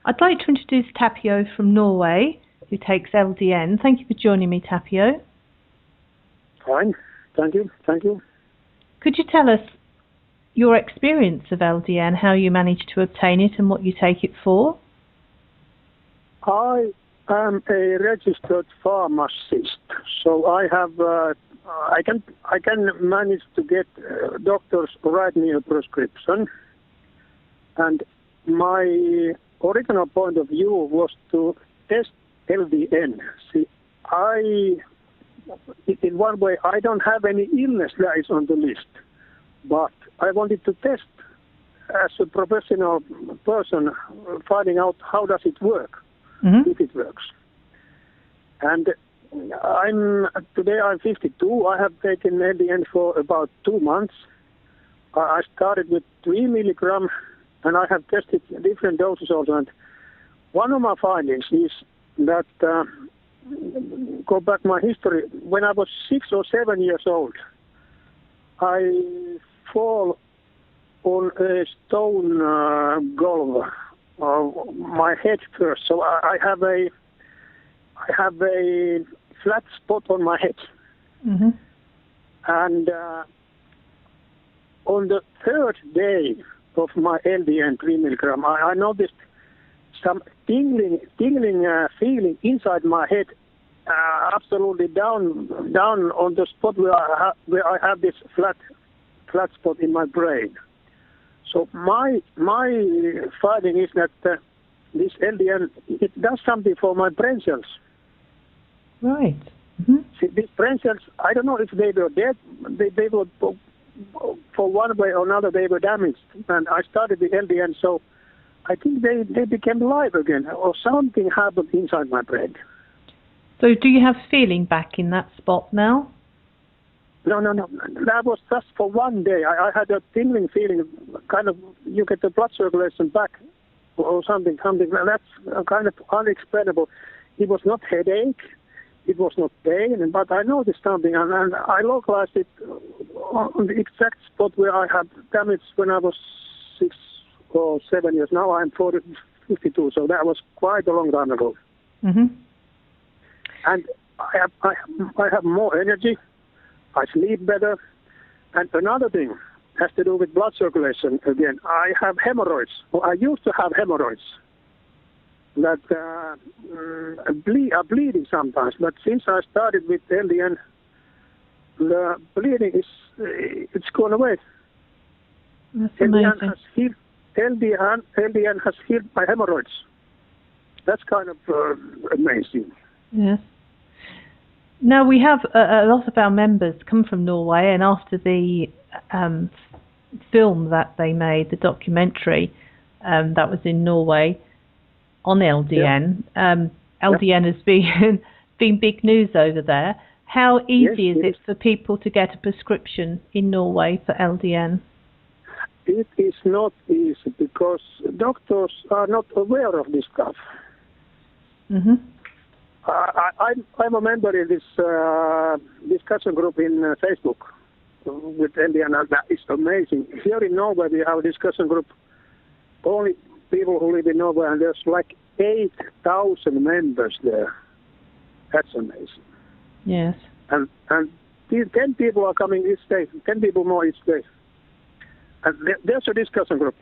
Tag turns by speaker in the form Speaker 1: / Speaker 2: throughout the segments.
Speaker 1: I'd like to introduce Tapio from Norway, who takes LDN. Thank you for joining me, Tapio.
Speaker 2: Fine. Thank you. Thank you.
Speaker 1: Could you tell us your experience of LDN, how you managed to obtain it and what you take it for?
Speaker 2: I am a registered pharmacist, so I have I can manage to get doctors write me a prescription, and my original point of view was to test LDN. See, in one way, I don't have any illness that is on the list, but I wanted to test as a professional person, finding out how does it work, if it works. And today I'm 52. I have taken LDN for about 2 months. I started with 3 milligrams, and I have tested different doses also. And one of my findings is that, go back my history, when I was 6 or 7 years old, I fall on a stone gulv, my head first. So I have a flat spot on my head. And on the third day of my LDN 3 milligram, I noticed some tingling feeling inside my head, absolutely down on the spot where I have this flat spot in my brain. So my finding is that this LDN, it does something for my brain cells.
Speaker 1: Right.
Speaker 2: See, these brain cells, I don't know if they were dead. They were, for one way or another, they were damaged. And I started the LDN, so I think they became alive again, or something happened inside my brain.
Speaker 1: So do you have feeling back in that spot now?
Speaker 2: No. That was just for one day. I had a tingling feeling, kind of, you get the blood circulation back, or something. That's kind of unexplainable. It was not headache. It was not pain, but I noticed something, and I localized it on the exact spot where I had damage when I was 6 or 7 years. Now I'm 52, so that was quite a long time ago. And I have more energy. I sleep better. And another thing has to do with blood circulation again. I have hemorrhoids. Well, I used to have hemorrhoids that are bleeding sometimes. But since I started with LDN, the bleeding it's gone away.
Speaker 1: That's amazing.
Speaker 2: LDN has healed my hemorrhoids. That's kind of amazing.
Speaker 1: Yes. Now, we have a lot of our members come from Norway, and after the film that they made, the documentary that was in Norway on LDN, LDN has been big news over there. How easy is it for people to get a prescription in Norway for LDN?
Speaker 2: It is not easy because doctors are not aware of this stuff. I'm a member in this discussion group in Facebook with LDN, and that is amazing. Here in Norway, we have a discussion group, only people who live in Norway, and there's like 8,000 members there. That's amazing.
Speaker 1: Yes.
Speaker 2: And 10 people are coming each day, 10 people more each day. And there's a discussion group.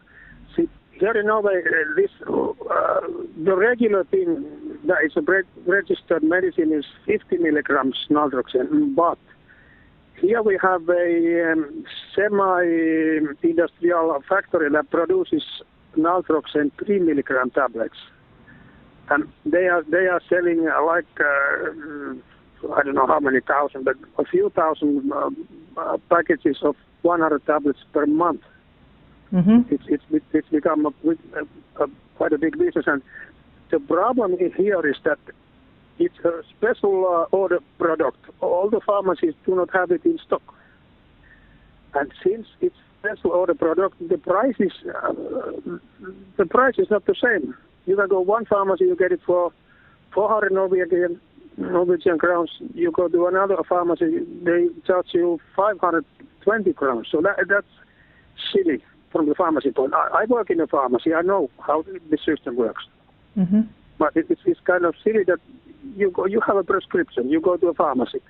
Speaker 2: See, here in Norway, the regular thing that is a registered medicine is 50 milligrams naltrexone, but here we have a semi-industrial factory that produces naltrexone 3 milligram tablets, and they are selling I don't know how many thousand, but a few thousand packages of 100 tablets per month. It's become quite a big business, and the problem here is that it's a special order product. All the pharmacies do not have it in stock, and since it's special order product, the price is not the same. You can go one pharmacy, you get it for 400 Norwegian crowns. You go to another pharmacy, they charge you 520 crowns. So that's silly from the pharmacy point. I work in a pharmacy. I know how the system works.
Speaker 1: Mm-hmm.
Speaker 2: But it's kind of silly that you have a prescription, you go to a pharmacy.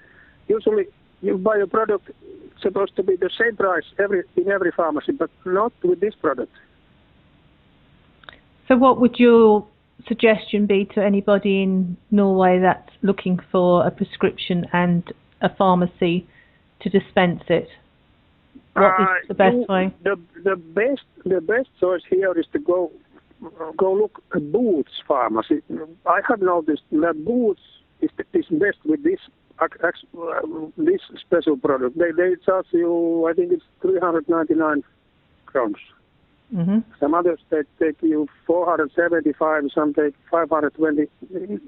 Speaker 2: Usually you buy a product, it's supposed to be the same price in every pharmacy, but not with this product.
Speaker 1: So what would your suggestion be to anybody in Norway that's looking for a prescription and a pharmacy to dispense it? What is the best way?
Speaker 2: The best choice here is to go look at Boots pharmacy. I have noticed that Boots is best with this special product. They charge you, I think it's 399 crowns.
Speaker 1: Mm-hmm.
Speaker 2: Some others they take you 475, some take 520.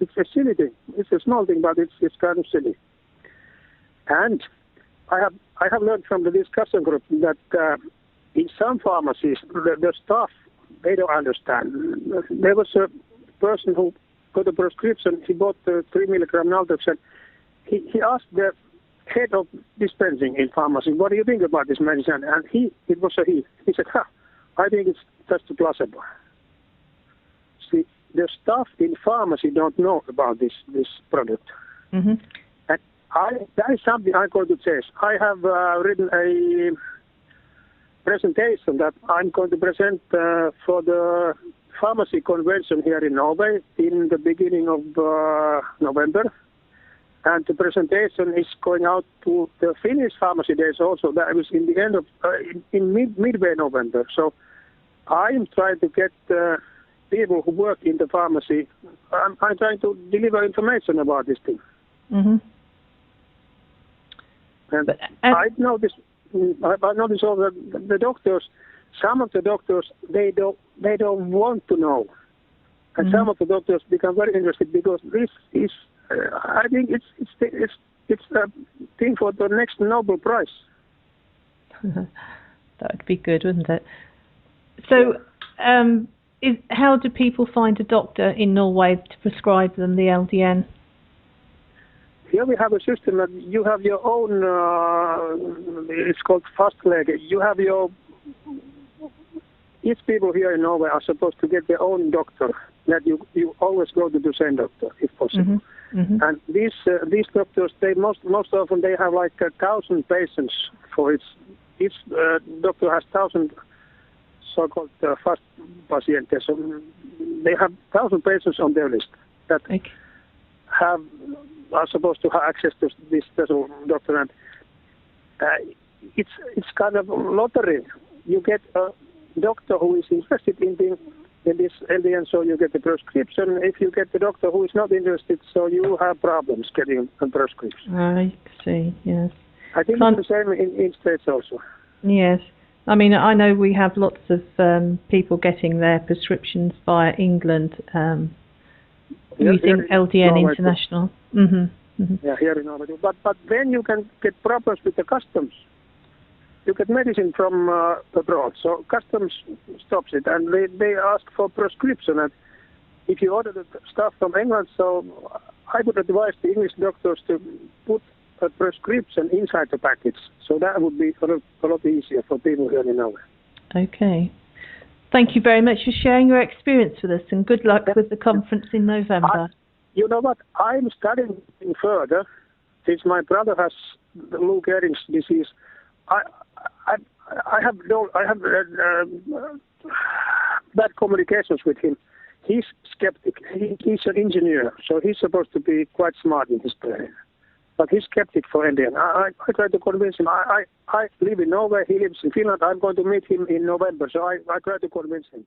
Speaker 2: It's a silly thing. It's a small thing, but it's kind of silly. And I have learned from the discussion group that in some pharmacies the staff, they don't understand. There was a person who got a prescription. He bought the 3 milligram naltrexone. He asked the head of dispensing in pharmacy, "What do you think about this medicine?" And it was a he. He said, "I think it's just a placebo." See, the staff in pharmacy don't know about this product.
Speaker 1: Mm-hmm.
Speaker 2: And that is something I'm going to change. I have written a presentation that I'm going to present for the pharmacy convention here in Norway in the beginning of November. And the presentation is going out to the Finnish pharmacy days also. That was in the end of midway November. So I'm trying to get people who work in the pharmacy. I'm trying to deliver information about this thing.
Speaker 1: Mm-hmm.
Speaker 2: And I noticed also that the doctors, some of the doctors, they don't want to know, and
Speaker 1: Mm-hmm.
Speaker 2: some of the doctors become very interested because this is. I think it's a thing for the next Nobel Prize.
Speaker 1: That would be good, wouldn't it? So, how do people find a doctor in Norway to prescribe them the LDN?
Speaker 2: Here we have a system that you have your own. It's called fastlege. You have your. Each people here in Norway are supposed to get their own doctor. That you always go to the same doctor if possible.
Speaker 1: Mm-hmm. Mm-hmm.
Speaker 2: And these doctors, they most often they have like 1,000 patients for each doctor has 1,000 so-called fast patients. So they have 1,000 patients on their list that are supposed to have access to this special doctor. And it's kind of lottery. You get a doctor who is interested in this LDN, so you get the prescription. If you get the doctor who is not interested, so you have problems getting a prescription.
Speaker 1: I see, yes.
Speaker 2: I think it's the same in States also.
Speaker 1: Yes. I mean, I know we have lots of people getting their prescriptions via England using LDN
Speaker 2: Norway
Speaker 1: International. Mm-hmm. Mm-hmm.
Speaker 2: Yeah, here in Norway. But then you can get problems with the customs. You get medicine from abroad, so customs stops it, and they ask for prescription. And if you order the stuff from England, so I would advise the English doctors to put a prescription inside the package. So that would be a lot easier for people here in Norway.
Speaker 1: Okay. Thank you very much for sharing your experience with us, and good luck with the conference in November.
Speaker 2: You know what? I'm studying further. Since my brother has Lou Gehrig's disease, I have bad communications with him. He's skeptic. He's an engineer, so he's supposed to be quite smart in his brain. But he's skeptic for LDN. I try to convince him. I live in Norway. He lives in Finland. I'm going to meet him in November, so I try to convince him.